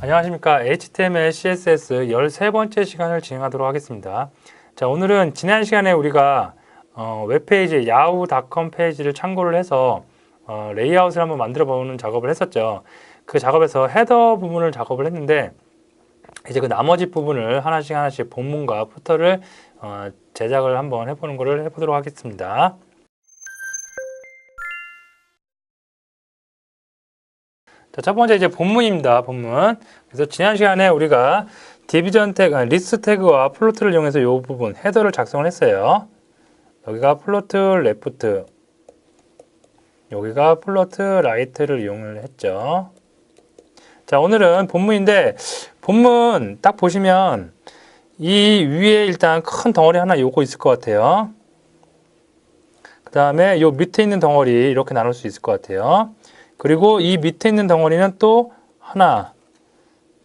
안녕하십니까. HTML, CSS 13번째 시간을 진행하도록 하겠습니다. 자, 오늘은 지난 시간에 우리가 웹페이지 yahoo.com 페이지를 참고를 해서 레이아웃을 한번 만들어 보는 작업을 했었죠. 그 작업에서 헤더 부분을 작업을 했는데 이제 그 나머지 부분을 하나씩 본문과 푸터를 제작을 한번 해보는 거를 해보도록 하겠습니다. 자, 첫 번째 이제 본문입니다. 본문. 그래서 지난 시간에 우리가 디비전 태그, 리스트 태그와 플로트를 이용해서 이 부분 헤더를 작성을 했어요. 여기가 플로트 레프트, 여기가 플로트 라이트를 이용을 했죠. 자, 오늘은 본문인데 본문 딱 보시면 이 위에 일단 큰 덩어리 하나 요거 있을 것 같아요. 그 다음에 요 밑에 있는 덩어리 이렇게 나눌 수 있을 것 같아요. 그리고 이 밑에 있는 덩어리는 또 하나,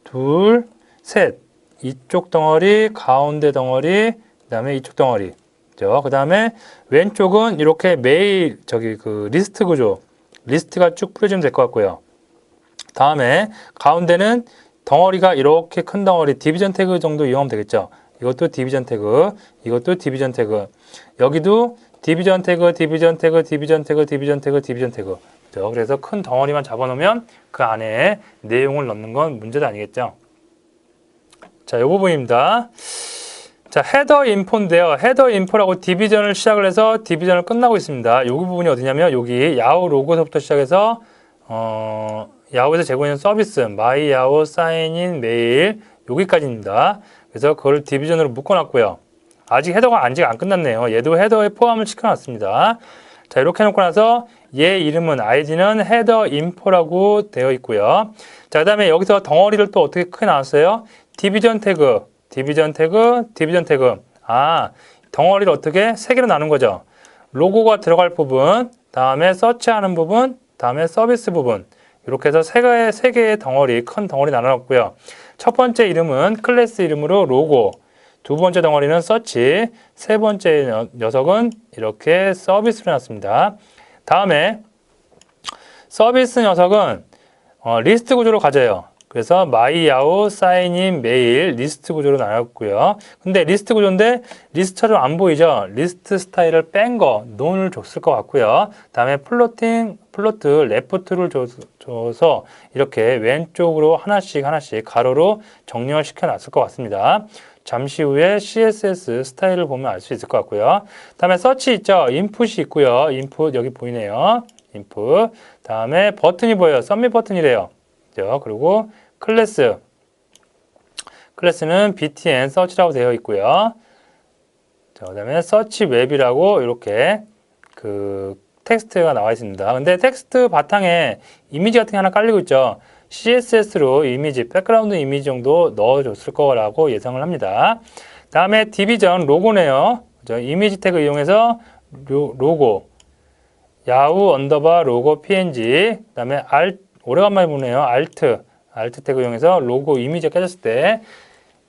둘, 셋. 이쪽 덩어리, 가운데 덩어리, 그 다음에 이쪽 덩어리. 그 다음에 왼쪽은 이렇게 메일, 그 리스트 구조. 리스트가 쭉 뿌려지면 될 것 같고요. 다음에 가운데는 덩어리가 이렇게 큰 덩어리, 디비전 태그 정도 이용하면 되겠죠. 이것도 디비전 태그, 이것도 디비전 태그. 여기도 디비전 태그, 디비전 태그, 디비전 태그, 디비전 태그, 디비전 태그. 그래서 큰 덩어리만 잡아놓으면 그 안에 내용을 넣는 건 문제도 아니겠죠. 자, 이 부분입니다. 자, 헤더 인포인데요. 헤더 인포라고 디비전을 시작을 해서 디비전을 끝나고 있습니다. 여기 부분이 어디냐면 여기 야후 로고서부터 시작해서 야후에서 제공하는 서비스 마이 야후 사인인 메일 여기까지입니다. 그래서 그걸 디비전으로 묶어놨고요. 아직 헤더가 안 끝났네요. 얘도 헤더에 포함을 시켜놨습니다. 자, 이렇게 해놓고 나서 얘 이름은 아이디는 헤더 인포라고 되어 있고요. 자, 그 다음에 여기서 덩어리를 또 어떻게 크게 나왔어요? 디비전 태그, 디비전 태그, 디비전 태그. 덩어리를 어떻게 세 개로 나눈 거죠. 로고가 들어갈 부분, 다음에 서치하는 부분, 다음에 서비스 부분. 이렇게 해서 세 개의 덩어리, 큰 덩어리 나눠놨고요. 첫 번째 이름은 클래스 이름으로 로고, 두 번째 덩어리는 서치, 세 번째 녀석은 이렇게 서비스로 놨습니다. 다음에 서비스 녀석은 리스트 구조로 가져요. 그래서 마이 야후 사인인 메일 리스트 구조로 나눴고요. 근데 리스트 구조인데 리스트처럼 안 보이죠? 리스트 스타일을 뺀 거, 논을 줬을 것 같고요. 다음에 플로트 레프트를 줘서 이렇게 왼쪽으로 하나씩 가로로 정렬 시켜놨을 것 같습니다. 잠시 후에 CSS 스타일을 보면 알 수 있을 것 같고요. 다음에 서치 있죠? 인풋이 있고요. 인풋 여기 보이네요. 인풋. 다음에 버튼이 보여요. 서밋 버튼이래요. 그리고 클래스는 btn 서치라고 되어 있고요. 자, 그다음에 서치 웹이라고 이렇게 그 텍스트가 나와 있습니다. 근데 텍스트 바탕에 이미지 같은 게 하나 깔리고 있죠. CSS로 이미지, 백그라운드 이미지 정도 넣어줬을 거라고 예상을 합니다. 다음에 디비전 로고네요. 이미지 태그 이용해서 로고, 야후 언더바 로고 png, 그 다음에 오래간만에 보네요. 알트 태그 이용해서 로고 이미지가 깨졌을 때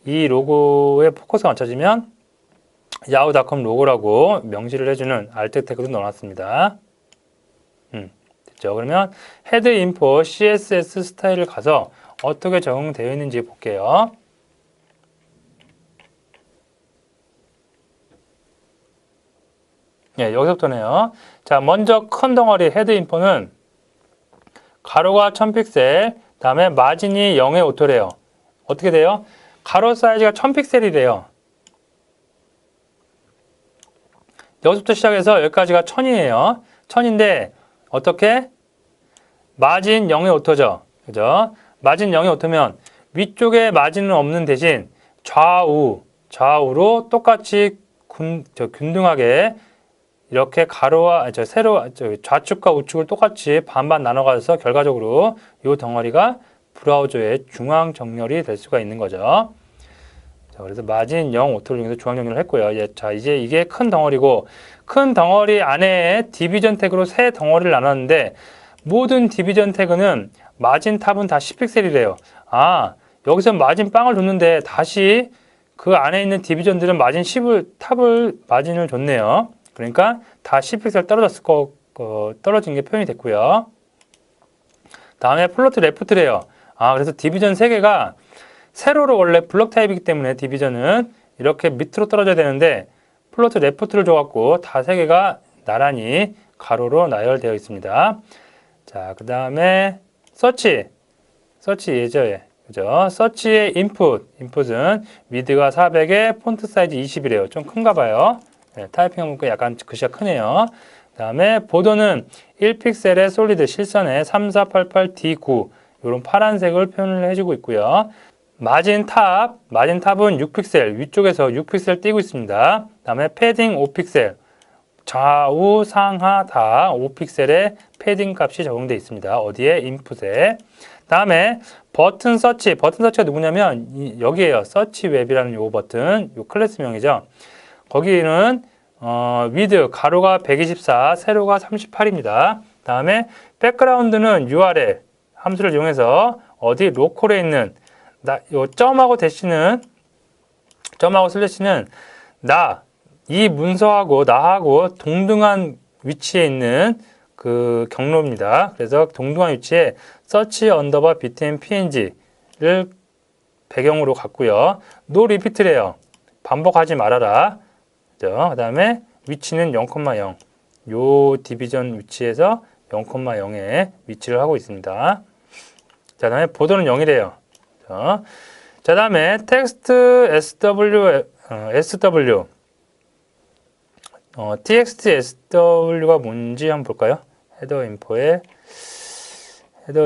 이 로고에 포커스가 맞춰지면 yahoo.com 로고라고 명시를 해주는 알트 태그도 넣어놨습니다. 됐죠? 그러면 헤드 인포 CSS 스타일을 가서 어떻게 적용되어 있는지 볼게요. 예, 여기서부터네요. 자, 먼저 큰 덩어리 헤드 인포는 가로가 1000픽셀, 다음에 마진이 0의 오토래요. 어떻게 돼요? 가로 사이즈가 1000픽셀이래요. 여기서부터 시작해서 여기까지가 1000이에요. 1000인데 어떻게? 마진 0의 오토죠. 그죠? 마진 0의 오토면 위쪽에 마진은 없는 대신 좌우로 똑같이 균등하게 이렇게 가로와 좌측과 우측을 똑같이 반반 나눠가서 결과적으로 이 덩어리가 브라우저의 중앙 정렬이 될 수가 있는 거죠. 자, 그래서 마진 0 오토를 이용해서 중앙 정렬을 했고요. 자, 이제 이게 큰 덩어리고 큰 덩어리 안에 디비전 태그로 세 덩어리를 나눴는데 모든 디비전 태그는 마진 탑은 다 10픽셀이래요. 여기서 마진 빵을 줬는데 다시 그 안에 있는 디비전들은 마진 10을 탑을 마진을 줬네요. 그러니까 다 10픽셀 떨어진 게 표현이 됐고요. 다음에 플로트 레프트래요. 그래서 디비전 3개가 세로로 원래 블록 타입이기 때문에 디비전은 이렇게 밑으로 떨어져야 되는데 플로트 레프트를 줘갖고 다 3개가 나란히 가로로 나열되어 있습니다. 자, 그 다음에 서치 예죠. 그죠? 서치의 인풋은 위드가 400에 폰트 사이즈 20이래요. 좀 큰가 봐요. 네, 타이핑 해보니까 약간 글씨가 크네요. 그 다음에 보도는 1픽셀의 솔리드 실선에 3488D9 이런 파란색을 표현을 해주고 있고요. 마진탑은 6픽셀, 위쪽에서 6픽셀 띄고 있습니다. 그 다음에 패딩 5픽셀, 좌우 상하 다 5픽셀의 패딩 값이 적용되어 있습니다. 어디에? 인풋에. 다음에 버튼서치가 누구냐면 여기에요. 서치 웹이라는 요 버튼, 요 클래스명이죠. 거기는 위드 가로가 124, 세로가 38입니다. 다음에 백그라운드는 URL 함수를 이용해서 어디 로컬에 있는 요 점하고 슬래시는 이 문서하고 나하고 동등한 위치에 있는 그 경로입니다. 그래서 동등한 위치에 search underbar btn png를 배경으로 갖고요. no repeat래요. 반복하지 말아라. 그죠? 그 다음에 위치는 0,0. 요 디비전 위치에서 0,0에 위치를 하고 있습니다. 자, 다음에 보도는 0이래요. 자, 다음에 텍스트 SW txt sw가 뭔지 한번 볼까요? 헤더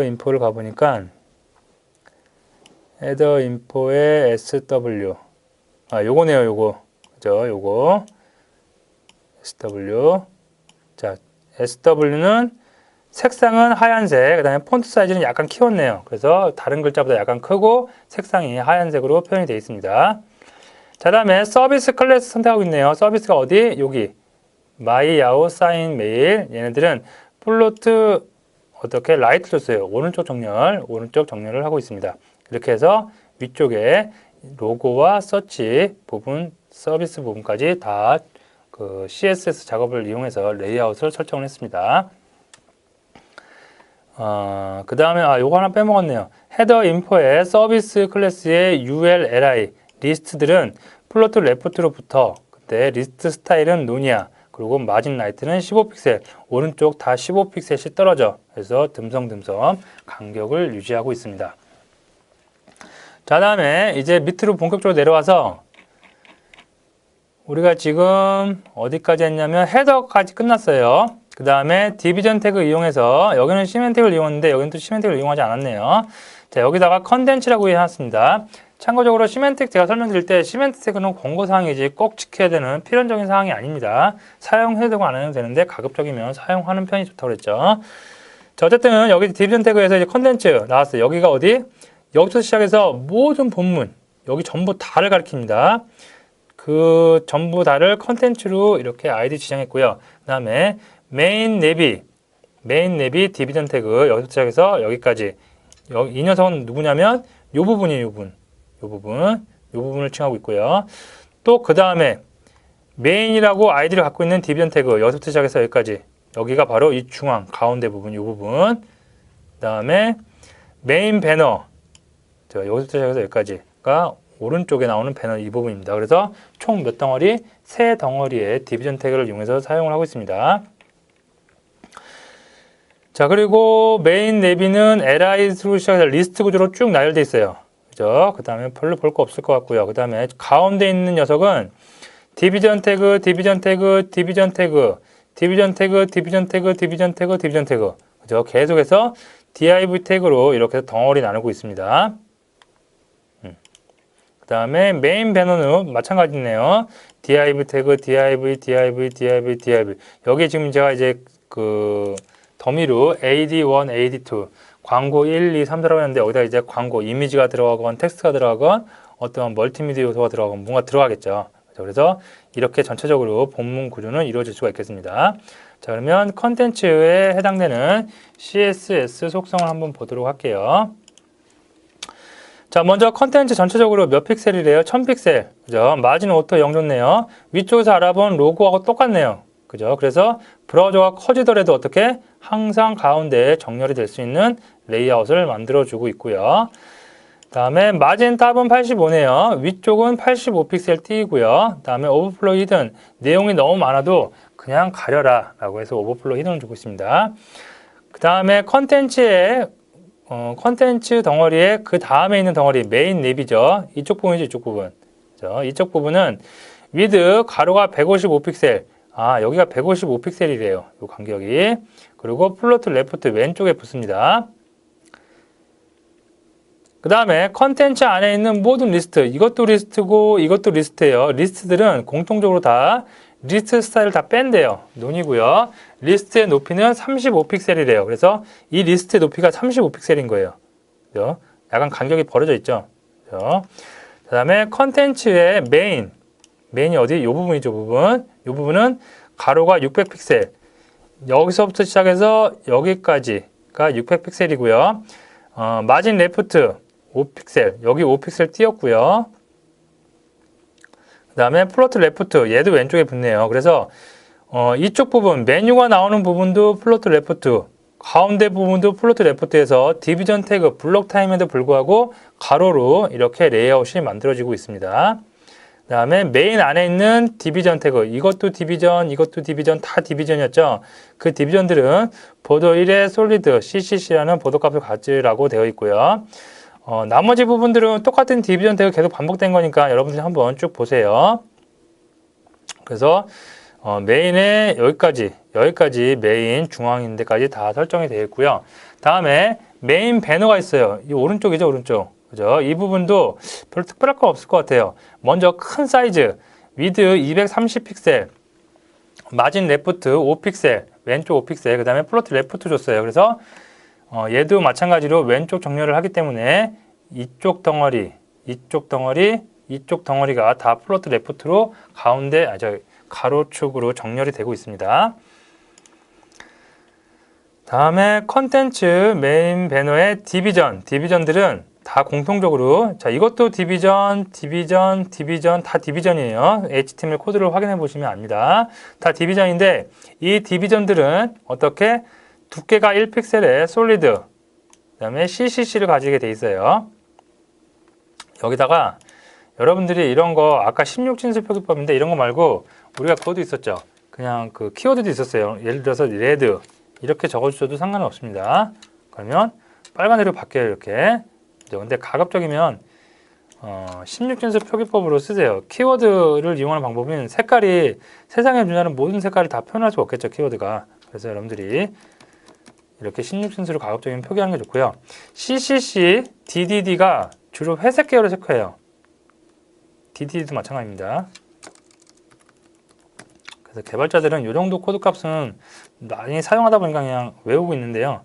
인포를 가보니까 헤더 인포의 sw 요거네요. 요거 그죠? 요거 sw. 자, sw는 색상은 하얀색, 그 다음에 폰트 사이즈는 약간 키웠네요. 그래서 다른 글자보다 약간 크고 색상이 하얀색으로 표현이 되어 있습니다. 자, 다음에 서비스 클래스 선택하고 있네요. 서비스가 어디? 여기 마이 야후 사인 메일. 얘네들은 플로트 어떻게 라이트 줬어요. 오른쪽 정렬을 하고 있습니다. 이렇게 해서 위쪽에 로고와 서치 부분, 서비스 부분까지 다 그 CSS 작업을 이용해서 레이아웃을 설정을 했습니다. 그 다음에 요거 하나 빼먹었네요. 헤더 인포의 서비스 클래스의 ULLI 리스트들은 플로트 레프트로부터 그때 리스트 스타일은 노니아 그리고 마진 라이트는 15픽셀 오른쪽 다 15픽셀씩 떨어져 그래서 듬성듬성 간격을 유지하고 있습니다. 자, 다음에 이제 밑으로 본격적으로 내려와서 우리가 지금 어디까지 했냐면 헤더까지 끝났어요. 그 다음에 디비전 태그 이용해서 여기는 시멘틱을 이용했는데 여기는 또 시멘틱을 이용하지 않았네요. 자, 여기다가 컨텐츠라고 해놨습니다. 참고적으로 시멘틱 제가 설명드릴 때 시멘틱 태그는 권고사항이지 꼭 지켜야 되는 필연적인 사항이 아닙니다. 사용해도 되고 안 해도 되는데 가급적이면 사용하는 편이 좋다고 그랬죠. 자, 어쨌든 여기 디비전 태그에서 이제 컨텐츠 나왔어요. 여기가 어디? 여기부터 시작해서 모든 본문 여기 전부 다를 가리킵니다. 그 전부 다를 컨텐츠로 이렇게 아이디 지정했고요. 그 다음에 메인 내비 디비전 태그 여기서 시작해서 여기까지 이 녀석은 누구냐면 요 부분이에요. 요 부분을 칭하고 있고요. 또 그 다음에 메인이라고 아이디를 갖고 있는 디비전 태그 여기서부터 시작해서 여기까지 여기가 바로 이 중앙 가운데 부분 요 부분 그 다음에 메인 배너 여기서부터 시작해서 여기까지가 오른쪽에 나오는 배너 이 부분입니다. 그래서 총 몇 덩어리? 3덩어리의 디비전 태그를 이용해서 사용을 하고 있습니다. 자, 그리고 메인 내비는 LI로 시작해서 리스트 구조로 쭉 나열되어 있어요. 그죠? 그 다음에 별로 볼 거 없을 것 같고요. 그 다음에 가운데 있는 녀석은 디비전 태그, 디비전 태그, 디비전 태그, 디비전 태그, 디비전 태그, 디비전 태그, 디비전 태그. 그죠? 계속해서 div 태그로 이렇게 덩어리 나누고 있습니다. 그 다음에 메인 배너는 마찬가지네요. div 태그, div. 여기 지금 제가 이제 그 더미로 AD1, AD2 광고 1, 2, 3, 4라고 했는데 여기다 이제 광고 이미지가 들어가건 텍스트가 들어가건 어떠한 멀티미디어 요소가 들어가건 뭔가 들어가겠죠. 그래서 이렇게 전체적으로 본문 구조는 이루어질 수가 있겠습니다. 자, 그러면 컨텐츠에 해당되는 CSS 속성을 한번 보도록 할게요. 자, 자, 먼저 컨텐츠 전체적으로 몇 픽셀이래요? 1000픽셀. 그죠? 마진 오토 0 좋네요. 위쪽에서 알아본 로고하고 똑같네요. 그죠? 그래서 브라우저가 커지더라도 어떻게? 항상 가운데에 정렬이 될 수 있는 레이아웃을 만들어주고 있고요. 다음에 마진 탑은 85네요. 위쪽은 85픽셀 띄고요. 다음에 오버플로우 히든 내용이 너무 많아도 그냥 가려라 라고 해서 오버플로우 히든을 주고 있습니다. 그 다음에 컨텐츠 덩어리에 그 다음에 있는 덩어리 메인 랩이죠. 이쪽 부분이죠. 이쪽 부분. 그렇죠? 이쪽 부분은 위드 가로가 155픽셀. 아, 여기가 155픽셀이래요. 요 간격이. 그리고 플로트 레프트 왼쪽에 붙습니다. 그 다음에 컨텐츠 안에 있는 모든 리스트, 이것도 리스트고 이것도 리스트예요. 리스트들은 공통적으로 다 리스트 스타일을 다 뺀대요. 논이고요. 리스트의 높이는 35픽셀이래요. 그래서 이 리스트의 높이가 35픽셀인 거예요. 그죠? 약간 간격이 벌어져 있죠. 그죠? 그 다음에 컨텐츠의 메인이 어디? 이 부분이죠. 이 부분은 가로가 600픽셀. 여기서부터 시작해서 여기까지가 600픽셀이고요. 마진 레프트 5픽셀, 여기 5픽셀 띄었고요. 그 다음에 플로트 레프트, 얘도 왼쪽에 붙네요. 그래서 이쪽 부분, 메뉴가 나오는 부분도 플로트 레프트, 가운데 부분도 플로트 레프트에서 디비전 태그, 블록 타임에도 불구하고 가로로 이렇게 레이아웃이 만들어지고 있습니다. 그 다음에 메인 안에 있는 디비전 태그, 이것도 디비전, 이것도 디비전, 다 디비전이었죠. 그 디비전들은 보도 1의 솔리드, CCC라는 보도 값을 가지라고 되어 있고요. 나머지 부분들은 똑같은 디비전 태그 계속 반복된 거니까 여러분들이 한번 쭉 보세요. 그래서 메인에 여기까지 메인 중앙인 데까지 다 설정이 되어 있고요. 다음에 메인 배너가 있어요. 이 오른쪽이죠, 오른쪽. 그죠? 이 부분도 별로 특별할 건 없을 것 같아요. 먼저 큰 사이즈, 위드 230픽셀, 마진 레프트 5픽셀, 왼쪽 5픽셀, 그 다음에 플로트 레프트 줬어요. 그래서 얘도 마찬가지로 왼쪽 정렬을 하기 때문에 이쪽 덩어리, 이쪽 덩어리가 다 플로트 레프트로 가운데, 가로축으로 정렬이 되고 있습니다. 다음에 컨텐츠 메인 배너의 디비전들은 다 공통적으로, 자, 이것도 디비전, 다 디비전이에요. HTML 코드를 확인해 보시면 압니다. 다 디비전인데, 이 디비전들은 어떻게? 두께가 1픽셀의 솔리드, 그 다음에 CCC를 가지게 돼 있어요. 여기다가 여러분들이 이런 거, 아까 16진수 표기법인데 이런 거 말고 우리가 그것도 있었죠. 그냥 그 키워드도 있었어요. 예를 들어서 레드 이렇게 적어주셔도 상관은 없습니다. 그러면 빨간색으로 바뀌어요. 이렇게. 근데 가급적이면 16진수 표기법으로 쓰세요. 키워드를 이용하는 방법은 색깔이 세상에 존재하는 모든 색깔을 다 표현할 수 없겠죠. 키워드가. 그래서 여러분들이 이렇게 16진수로 가급적이면 표기하는 게 좋고요. CCC, DDD가 주로 회색 계열을 체크해요. DDD도 마찬가지입니다. 그래서 개발자들은 이 정도 코드 값은 많이 사용하다 보니까 그냥 외우고 있는데요.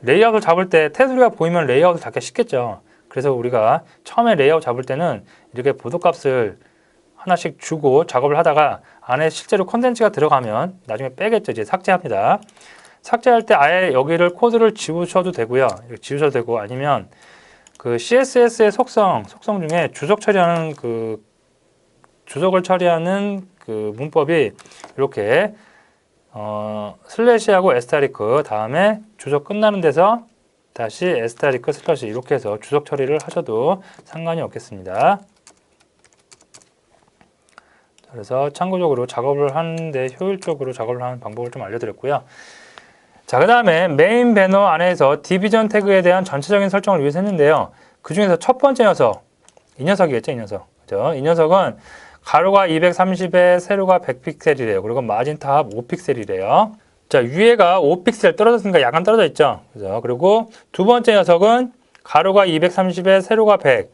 레이아웃을 잡을 때 테두리가 보이면 레이아웃을 잡기 쉽겠죠. 그래서 우리가 처음에 레이아웃 잡을 때는 이렇게 보도 값을 하나씩 주고 작업을 하다가 안에 실제로 컨텐츠가 들어가면 나중에 빼겠죠. 이제 삭제합니다. 삭제할 때 아예 여기를 코드를 지우셔도 되고요. 지우셔도 되고 아니면 그 CSS의 속성 중에 주석을 처리하는 그 문법이 이렇게 슬래시하고 에스타리크 다음에 주석 끝나는 데서 다시 에스타리크 슬래시 이렇게 해서 주석 처리를 하셔도 상관이 없겠습니다. 그래서 참고적으로 작업을 하는데 효율적으로 작업을 하는 방법을 좀 알려드렸고요. 자, 그 다음에 메인 배너 안에서 디비전 태그에 대한 전체적인 설정을 위해서 했는데요. 그 중에서 첫 번째 녀석, 이 녀석이겠죠, 이 녀석. 그죠? 이 녀석은 가로가 230에 세로가 100픽셀이래요. 그리고 마진 탑 5픽셀이래요. 자, 위에가 5픽셀 떨어졌으니까 약간 떨어져 있죠. 그죠? 그리고 두 번째 녀석은 가로가 230에 세로가 100.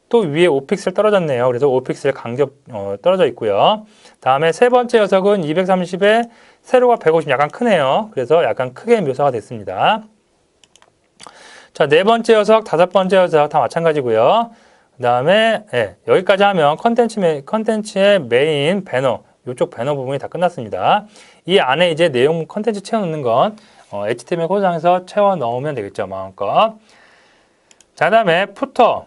또 위에 5픽셀 떨어졌네요. 그래서 5픽셀 간격 떨어져 있고요. 다음에 세 번째 녀석은 230에 세로가 150 약간 크네요. 그래서 약간 크게 묘사가 됐습니다. 자, 네 번째 녀석, 다섯 번째 녀석 다 마찬가지고요. 그 다음에 여기까지 하면 컨텐츠의 메인 배너, 이쪽 배너 부분이 다 끝났습니다. 이 안에 이제 내용 컨텐츠 채워 넣는 건 HTML 코드상에서 채워 넣으면 되겠죠. 마음껏. 자, 그 다음에 푸터.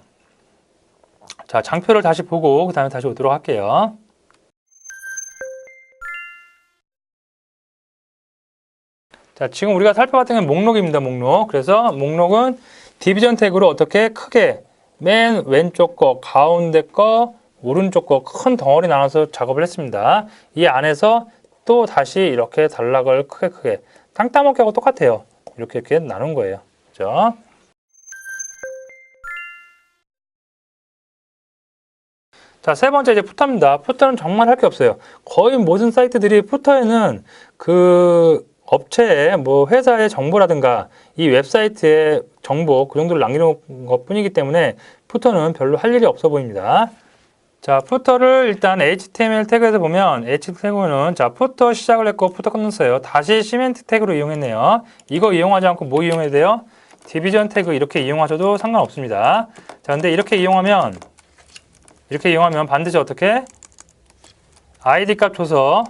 자, 장표를 다시 보고 그 다음에 다시 오도록 할게요. 자, 지금 우리가 살펴봤던 게 목록입니다. 목록. 그래서 목록은 디비전 태그로 어떻게 크게 맨 왼쪽 거, 가운데 거, 오른쪽 거 큰 덩어리 나눠서 작업을 했습니다. 이 안에서 또 다시 이렇게 단락을 크게 땅 따먹기하고 똑같아요. 이렇게 나눈 거예요. 그죠? 자, 세 번째 이제 푸터입니다. 푸터는 정말 할 게 없어요. 거의 모든 사이트들이 푸터에는 그 업체의 뭐 회사의 정보라든가 이 웹사이트의 정보 그 정도를 남기는 것 뿐이기 때문에 푸터는 별로 할 일이 없어 보입니다. 자, 푸터를 일단 HTML 태그에서 보면 HTML 태그는 자, 푸터 시작을 했고 푸터 끝났어요. 다시 시멘트 태그로 이용했네요. 이거 이용하지 않고 뭐 이용해야 돼요? 디비전 태그 이렇게 이용하셔도 상관없습니다. 자, 근데 이렇게 이용하면 반드시 어떻게? id 값 줘서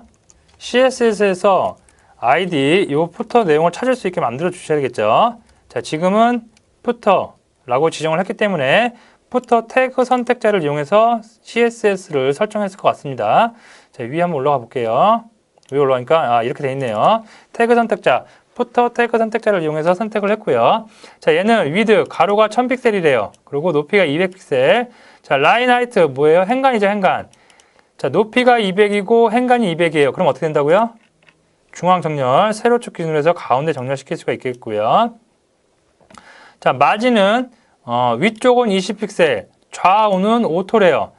CSS에서 id 이 푸터 내용을 찾을 수 있게 만들어 주셔야 겠죠. 자, 지금은 푸터라고 지정을 했기 때문에 푸터 태그 선택자를 이용해서 CSS를 설정했을 것 같습니다. 자, 위에 한번 올라가 볼게요. 위에 올라가니까 이렇게 돼 있네요. 태그 선택자, 푸터 태그 선택자를 이용해서 선택을 했고요. 자, 얘는 width 가로가 1000픽셀이래요. 그리고 높이가 200픽셀. 자, 라인 하이트 뭐예요? 행간이죠, 행간. 자, 높이가 200이고 행간이 200이에요. 그럼 어떻게 된다고요? 중앙 정렬, 세로축 기준으로 해서 가운데 정렬시킬 수가 있겠고요. 자, 마진은 위쪽은 20픽셀, 좌우는 오토래요.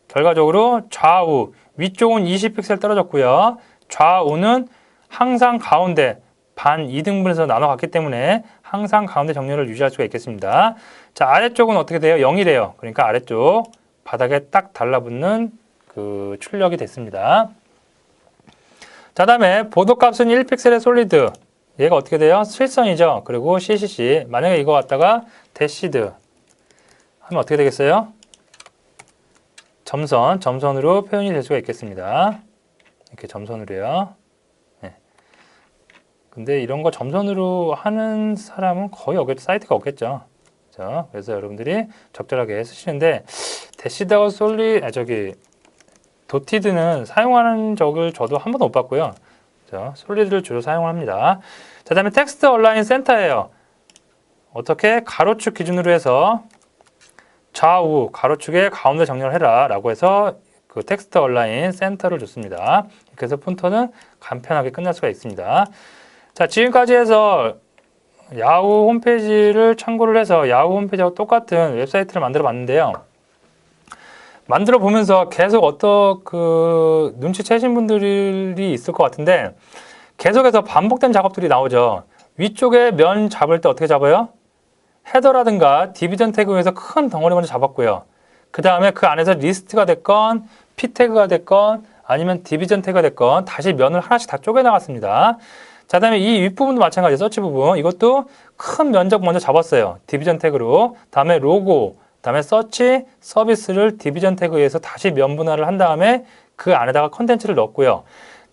결과적으로 좌우, 위쪽은 20픽셀 떨어졌고요. 좌우는 항상 가운데 반 2등분해서 나눠갔기 때문에 항상 가운데 정렬을 유지할 수가 있겠습니다. 자, 아래쪽은 어떻게 돼요? 0이래요. 그러니까 아래쪽 바닥에 딱 달라붙는 그 출력이 됐습니다. 자, 다음에 보도값은 1픽셀의 솔리드. 얘가 어떻게 돼요? 실선이죠. 그리고 CCC. 만약에 이거 갖다가 대시드 하면 어떻게 되겠어요? 점선으로 표현이 될 수가 있겠습니다. 이렇게 점선으로요. 네. 근데 이런 거 점선으로 하는 사람은 거의 없겠죠. 사이트가 없겠죠. 그렇죠? 그래서 여러분들이 적절하게 쓰시는데 대시드하고 도티드는 사용하는 적을 저도 한 번도 못 봤고요. 솔리드를 주로 사용을 합니다. 자, 다음에 텍스트 얼라인 센터예요. 어떻게? 가로축 기준으로 해서 좌우 가로축에 가운데 정렬해라 라고 해서 그 텍스트 얼라인 센터를 줬습니다. 그래서 폰트는 간편하게 끝날 수가 있습니다. 자, 지금까지 해서 야후 홈페이지를 참고를 해서 야후 홈페이지하고 똑같은 웹사이트를 만들어 봤는데요. 만들어 보면서 계속 눈치채신 분들이 있을 것 같은데 계속해서 반복된 작업들이 나오죠. 위쪽에 면 잡을 때 어떻게 잡아요? 헤더라든가 디비전 태그에서 큰 덩어리 먼저 잡았고요. 그 다음에 그 안에서 리스트가 됐건 p 태그가 됐건 아니면 디비전 태그가 됐건 다시 면을 하나씩 다 쪼개 나갔습니다. 자, 다음에 이 윗부분도 마찬가지예요. 서치 부분. 이것도 큰 면적 먼저 잡았어요. 디비전 태그로. 다음에 로고, 다음에 서치, 서비스를 디비전 태그에서 다시 면 분할을 한 다음에 그 안에다가 컨텐츠를 넣었고요.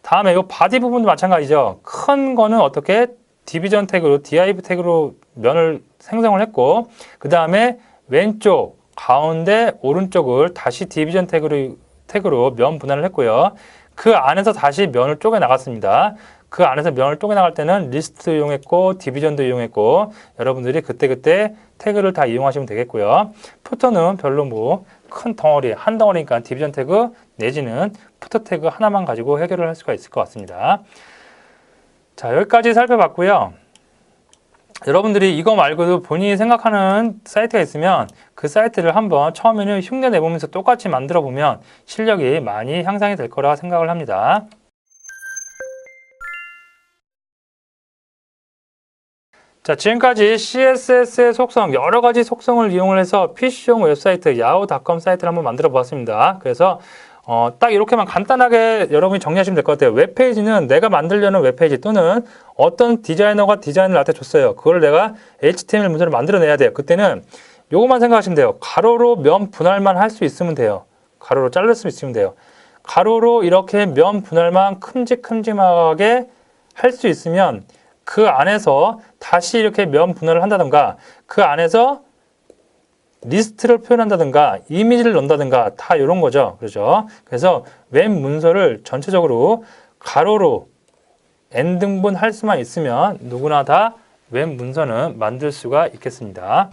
다음에 이 바디 부분도 마찬가지죠. 큰 거는 어떻게 디비전 태그로, div 태그로 면을 생성을 했고, 그 다음에 왼쪽, 가운데, 오른쪽을 다시 디비전 태그로 면 분할을 했고요. 그 안에서 다시 면을 쪼개 나갔습니다. 그 안에서 면을 쪼개 나갈 때는 리스트 이용했고 디비전도 이용했고 여러분들이 그때그때 태그를 다 이용하시면 되겠고요. 푸터는 별로 뭐 큰 덩어리, 한 덩어리니까 디비전 태그 내지는 푸터 태그 하나만 가지고 해결을 할 수가 있을 것 같습니다. 자, 여기까지 살펴봤고요. 여러분들이 이거 말고도 본인이 생각하는 사이트가 있으면 그 사이트를 한번 처음에는 흉내 내보면서 똑같이 만들어 보면 실력이 많이 향상이 될 거라 생각을 합니다. 자, 지금까지 CSS의 속성, 여러 가지 속성을 이용을 해서 PC용 웹사이트, yahoo.com 사이트를 한번 만들어 보았습니다. 그래서 딱 이렇게만 간단하게 여러분이 정리하시면 될 것 같아요. 웹페이지는 내가 만들려는 웹페이지 또는 어떤 디자이너가 디자인을 나한테 줬어요. 그걸 내가 HTML 문서를 만들어내야 돼요. 그때는 요것만 생각하시면 돼요. 가로로 면 분할만 할 수 있으면 돼요. 가로로 자를 수 있으면 돼요. 가로로 이렇게 면 분할만 큼직큼직하게 할 수 있으면 그 안에서 다시 이렇게 면 분할을 한다던가 그 안에서 리스트를 표현한다든가 이미지를 넣는다든가 다 이런 거죠. 그렇죠? 그래서 웹 문서를 전체적으로 가로로 n등분 할 수만 있으면 누구나 다 웹 문서는 만들 수가 있겠습니다.